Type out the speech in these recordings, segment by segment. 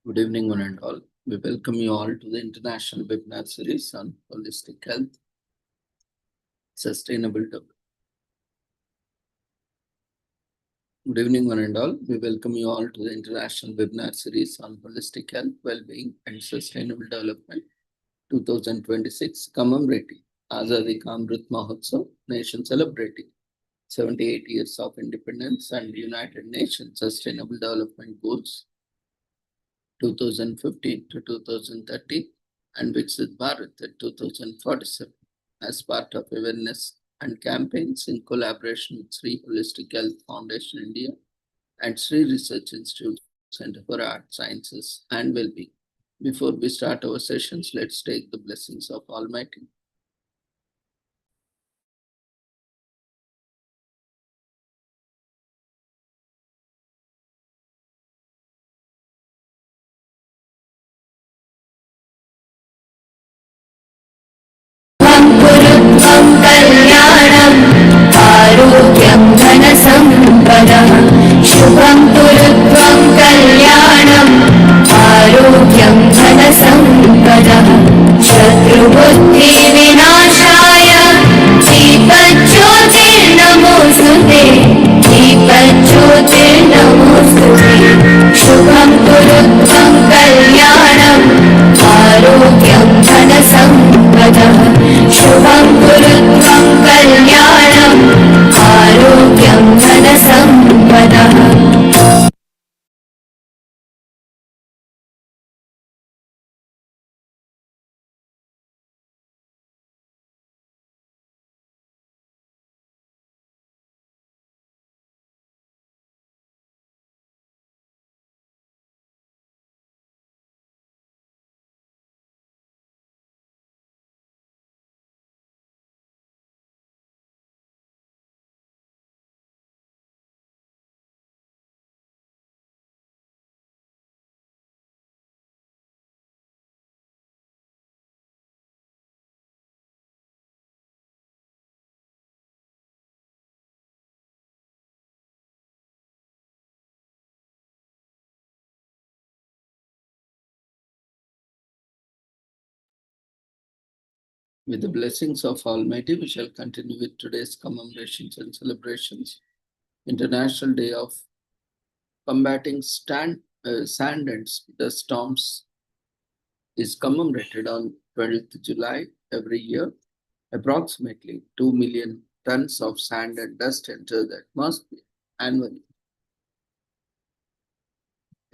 Good evening, one and all. We welcome you all to the international webinar series on holistic health, sustainable development. Good evening, one and all. We welcome you all to the international webinar series on holistic health, well-being, and sustainable development 2026, commemorating Azadi Ka Amrit Mahotsav, nation celebrating 78 years of independence and United Nations Sustainable Development Goals 2015 to 2030 and Viksit Bharat at 2047 as part of awareness and campaigns in collaboration with Sri Holistic Health Foundation India and Sri Research Institute Center for Art, Sciences and Wellbeing. Before we start our sessions, let's take the blessings of Almighty. आरोग्यं धनसम्पदः शुभं कुरुत्वं कल्याणम् आरोग्यं धनसम्पदः शत्रुबुद्धिविनाशाय दीपज्योतिर्नमोऽस्तुते दीपज्योतिर्नमोऽस्तुते शुभं कुरुत्वं कल्याणम् आरोग्यं धनसम्पदः शुभं कुरुत्वं कल्याणम् आरोग्यं धनसम्पदः With the blessings of Almighty, we shall continue with today's commemorations and celebrations. International Day of Combating Sand and Dust Storms is commemorated on 20th July every year. Approximately 2 million tons of sand and dust enter the atmosphere annually.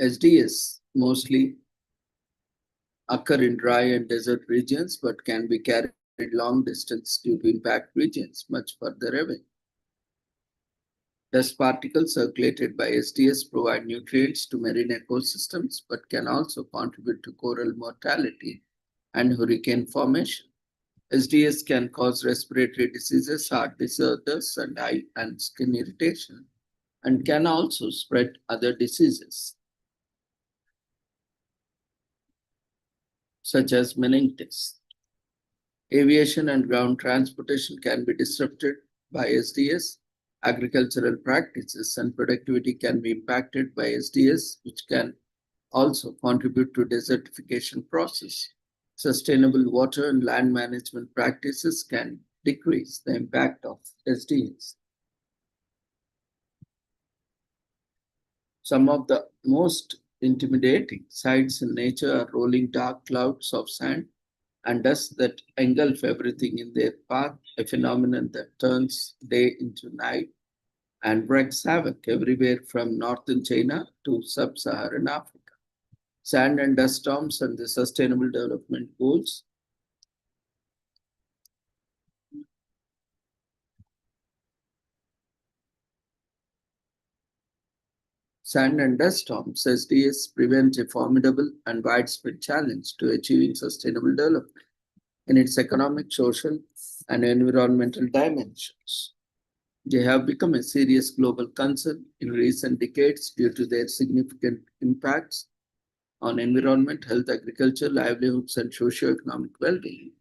SDS mostly occur in dry and desert regions but can be carried long distance due to impact regions much further away. Dust particles circulated by SDS provide nutrients to marine ecosystems but can also contribute to coral mortality and hurricane formation. SDS can cause respiratory diseases, heart disorders, and eye and skin irritation, and can also spread other diseases, such as meningitis. Aviation and ground transportation can be disrupted by SDS. Agricultural practices and productivity can be impacted by SDS, which can also contribute to desertification process. Sustainable water and land management practices can decrease the impact of SDS. Some of the most intimidating sights in nature are rolling dark clouds of sand and dust that engulf everything in their path, a phenomenon that turns day into night and wreaks havoc everywhere from northern China to sub-Saharan Africa. Sand and dust storms and the Sustainable Development Goals. Sand and dust storms, SDS, present a formidable and widespread challenge to achieving sustainable development in its economic, social, and environmental dimensions. They have become a serious global concern in recent decades due to their significant impacts on environment, health, agriculture, livelihoods, and socio-economic well-being.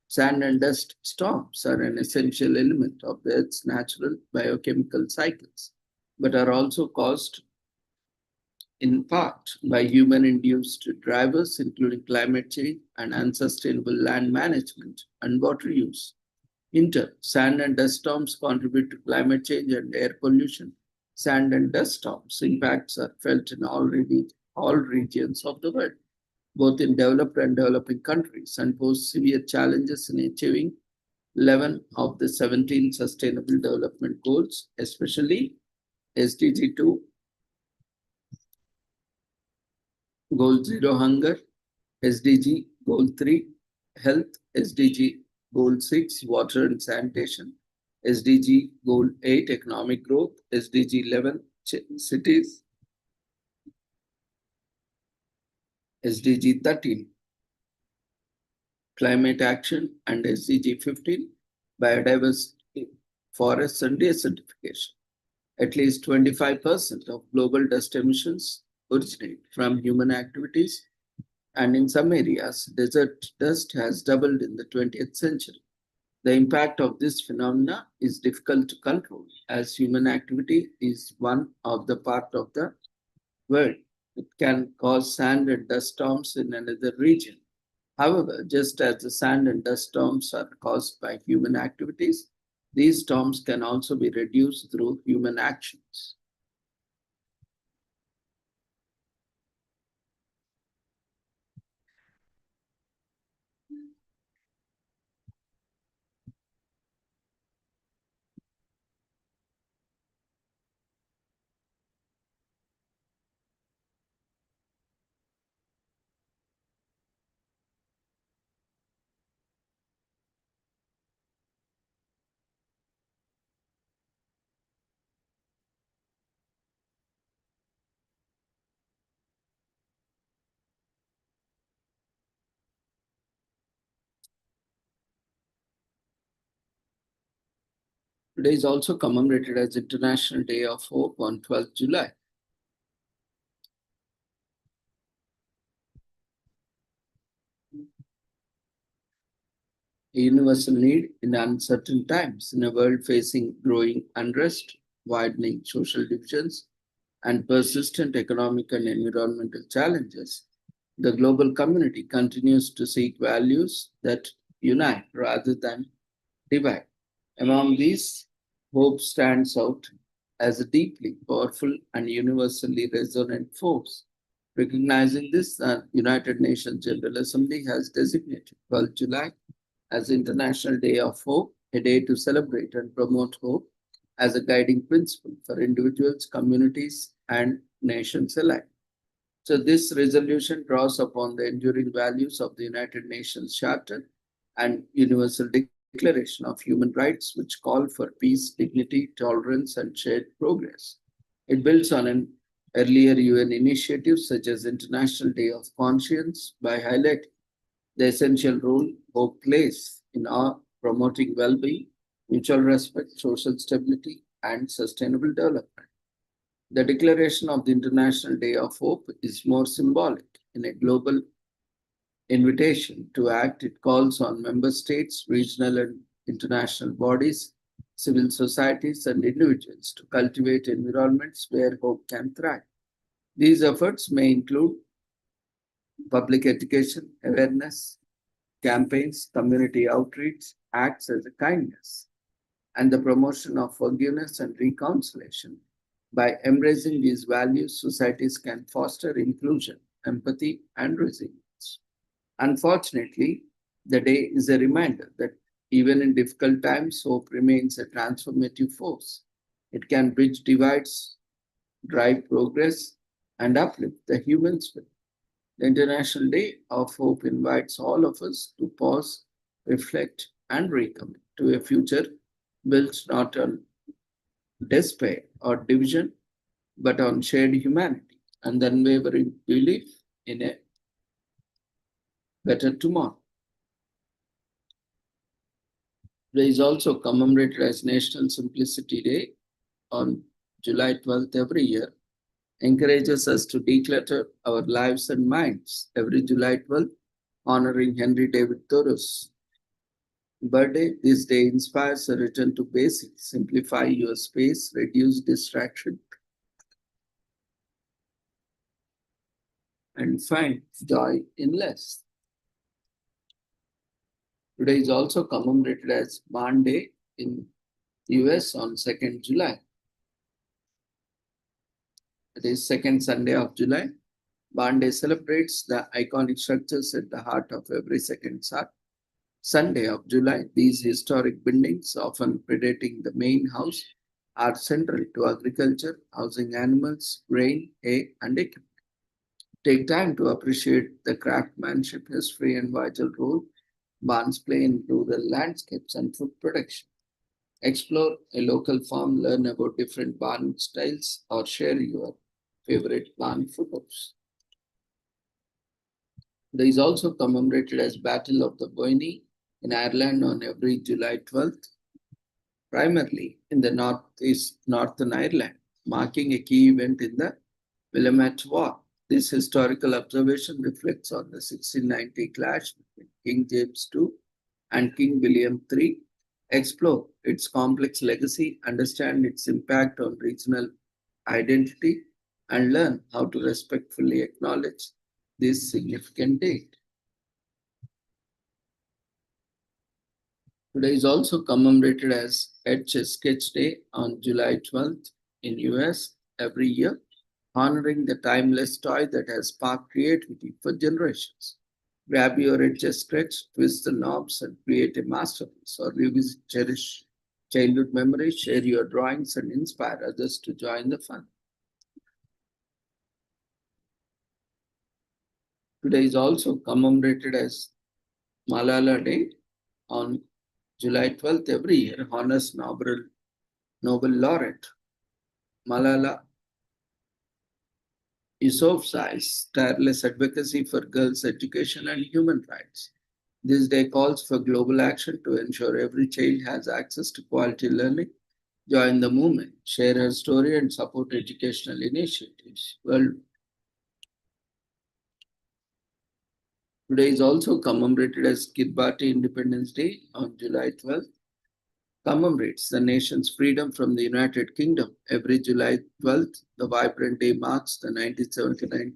Sand and dust storms are an essential element of the Earth's natural biochemical cycles, but are also caused in part by human-induced drivers, including climate change and unsustainable land management and water use. In turn, sand and dust storms contribute to climate change and air pollution. Sand and dust storms impacts are felt in all regions of the world, both in developed and developing countries, and pose severe challenges in achieving 11 of the 17 Sustainable Development Goals, especially SDG 2, Goal 0 Hunger, SDG Goal 3 Health, SDG Goal 6 Water and Sanitation, SDG Goal 8 Economic Growth, SDG 11 Cities, SDG 13 Climate Action, and SDG 15 Biodiversity, Forests and Desertification. At least 25% of global dust emissions originate from human activities, and in some areas, desert dust has doubled in the 20th century. The impact of this phenomena is difficult to control as human activity is one of the part of the world. It can cause sand and dust storms in another region. However, just as the sand and dust storms are caused by human activities, these storms can also be reduced through human actions. Today is also commemorated as International Day of Hope on 12th July. A universal need in uncertain times in a world facing growing unrest, widening social divisions, and persistent economic and environmental challenges. The global community continues to seek values that unite rather than divide. Among these, hope stands out as a deeply powerful and universally resonant force. Recognizing this, the United Nations General Assembly has designated 12th July as International Day of Hope, a day to celebrate and promote hope as a guiding principle for individuals, communities, and nations alike. So, this resolution draws upon the enduring values of the United Nations Charter and Universal Declaration of Human Rights, which call for peace, dignity, tolerance, and shared progress. It builds on an earlier UN initiative such as International Day of Conscience by highlighting the essential role hope plays in our promoting well-being, mutual respect, social stability, and sustainable development. The declaration of the International Day of Hope is more symbolic. In a global invitation to act, it calls on member states, regional and international bodies, civil societies, and individuals to cultivate environments where hope can thrive. These efforts may include public education, awareness, campaigns, community outreach, acts as a kindness, and the promotion of forgiveness and reconciliation. By embracing these values, societies can foster inclusion, empathy, and resilience. Unfortunately, the day is a reminder that even in difficult times, hope remains a transformative force. It can bridge divides, drive progress, and uplift the human spirit. The International Day of Hope invites all of us to pause, reflect, and recommit to a future built not on despair or division, but on shared humanity and unwavering belief in a better tomorrow. Today is also commemorated as National Simplicity Day on July 12th every year, encourages us to declutter our lives and minds every July 12th, honoring Henry David Thoreau's birthday. This day inspires a return to basics, simplify your space, reduce distraction, and find joy in less. Today is also commemorated as Barn Day in US on 2nd July. It is second Sunday of July. Barn Day celebrates the iconic structures at the heart of every second Sunday of July. These historic buildings, often predating the main house, are central to agriculture, housing animals, grain, hay, and equipment. Take time to appreciate the craftsmanship, history, and vital role barns play in rural landscapes and food production. Explore a local farm, learn about different barn styles, or share your favorite barn photos. There is also commemorated as Battle of the Boyne in Ireland on every July 12th, primarily in the northeast Northern Ireland, marking a key event in the Willamette War. This historical observation reflects on the 1690 clash between King James II and King William III. Explore its complex legacy, understand its impact on regional identity, and learn how to respectfully acknowledge this significant date. Today is also commemorated as Etch a Sketch Day on July 12th in US every year, honoring the timeless toy that has sparked creativity for generations. Grab your Etch a Sketch, twist the knobs, and create a masterpiece, or revisit cherish childhood memories, share your drawings, and inspire others to join the fun. Today is also commemorated as Malala Day on July 12th every year, honors Nobel laureate Malala Yousafzai's tireless advocacy for girls' education and human rights. This day calls for global action to ensure every child has access to quality learning. Join the movement, share her story, and support educational initiatives. Well, today is also commemorated as Kiribati Independence Day on July 12th. Commemorates the nation's freedom from the United Kingdom. Every July 12th, the vibrant day marks the 1979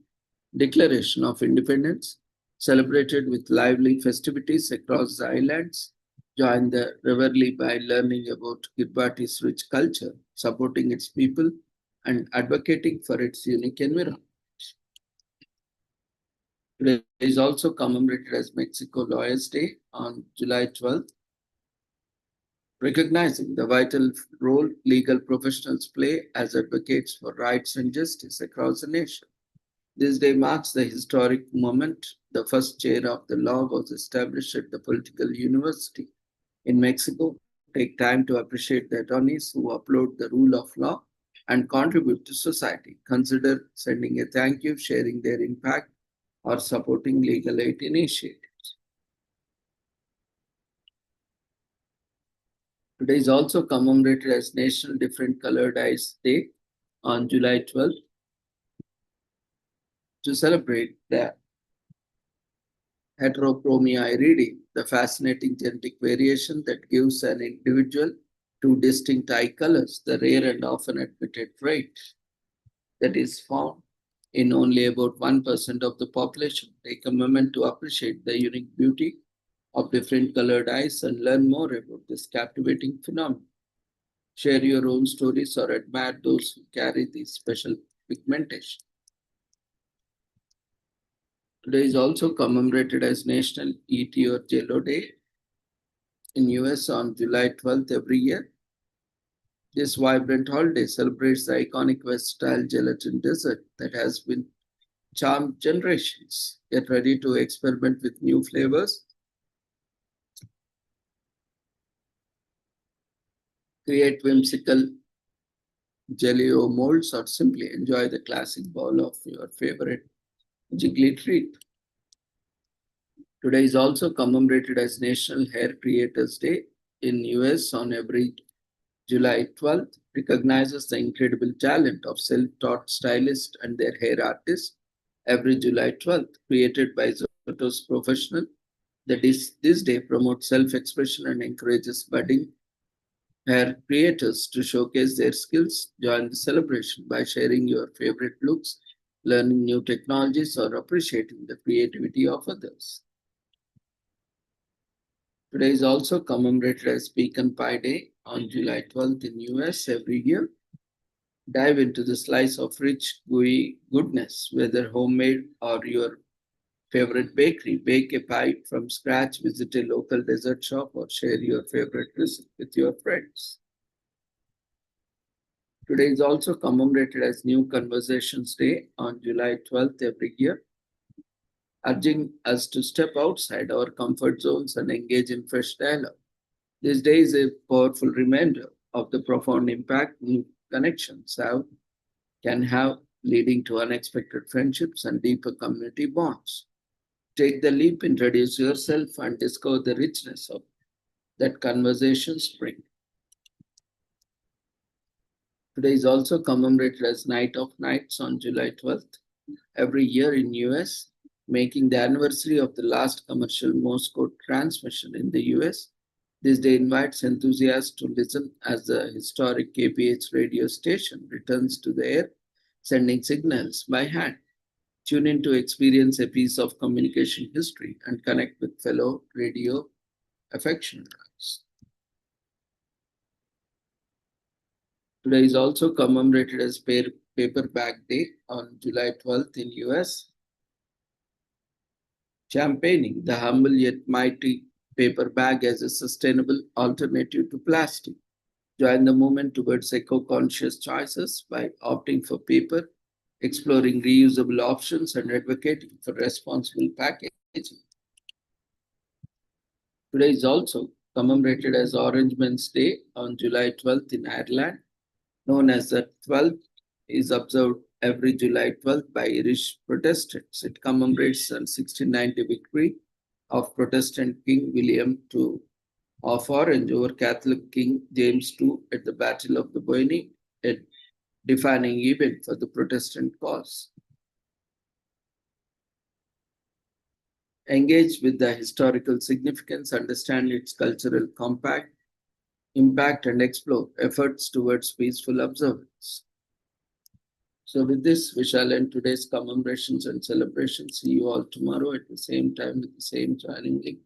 Declaration of Independence, celebrated with lively festivities across the islands. Join the revelry by learning about Kiribati's rich culture, supporting its people, and advocating for its unique environment. Today is also commemorated as Mexico Lawyers' Day on July 12th, recognizing the vital role legal professionals play as advocates for rights and justice across the nation. This day marks the historic moment the first chair of the law was established at the political university in Mexico. Take time to appreciate the attorneys who uphold the rule of law and contribute to society. Consider sending a thank you, sharing their impact, or supporting legal aid initiatives. Today is also commemorated as National Different Colored Eyes Day on July 12th to celebrate the heterochromia iridae, the fascinating genetic variation that gives an individual two distinct eye colors, the rare and often admitted trait that is found in only about 1% of the population. Take a moment to appreciate the unique beauty of different colored eyes and learn more about this captivating phenomenon. Share your own stories or admire those who carry this special pigmentation. Today is also commemorated as National Eat Your Jello Day in US on July 12th every year. This vibrant holiday celebrates the iconic versatile gelatin dessert that has been charmed generations. Get ready to experiment with new flavors, create whimsical jelly or molds, or simply enjoy the classic bowl of your favorite jiggly treat. Today is also commemorated as National Hair Creators Day in US on every July 12th, recognizes the incredible talent of self-taught stylists and their hair artists. Every July 12th, created by Zoto's professional, this day promotes self-expression and encourages budding hair creators to showcase their skills. Join the celebration by sharing your favorite looks learning new technologies, or appreciating the creativity of others. Today is also commemorated as Pecan Pie Day on July 12th in US every year. Dive into the slice of rich, gooey goodness, whether homemade or your favorite bakery. Bake a pie from scratch, visit a local dessert shop, or share your favorite recipe with your friends. Today is also commemorated as New Conversations Day on July 12th every year, urging us to step outside our comfort zones and engage in fresh dialogue. This day is a powerful reminder of the profound impact new connections can have, leading to unexpected friendships and deeper community bonds. Take the leap, introduce yourself, and discover the richness of that conversations bring. Today is also commemorated as Night of Nights on July 12th every year in US, making the anniversary of the last commercial Morse code transmission in the US. This day invites enthusiasts to listen as the historic KPH radio station returns to the air, sending signals by hand. Tune in to experience a piece of communication history and connect with fellow radio affectionates. Today is also commemorated as Paper Bag Day on July 12th in US, championing the humble yet mighty paper bag as a sustainable alternative to plastic. Join the movement towards eco-conscious choices by opting for paper, exploring reusable options, and advocating for responsible packaging. Today is also commemorated as Orange Men's Day on July 12th in Ireland, known as the 12th, is observed every July 12th by Irish Protestants. It commemorates the 1690 victory of Protestant King William II of Orange over Catholic King James II at the Battle of the Boyne, a defining event for the Protestant cause. Engage with the historical significance, understand its cultural impact, and explore efforts towards peaceful observance. So with this, we shall end today's commemorations and celebrations. See you all tomorrow at the same time with the same joining link.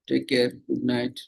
Take care. Good night.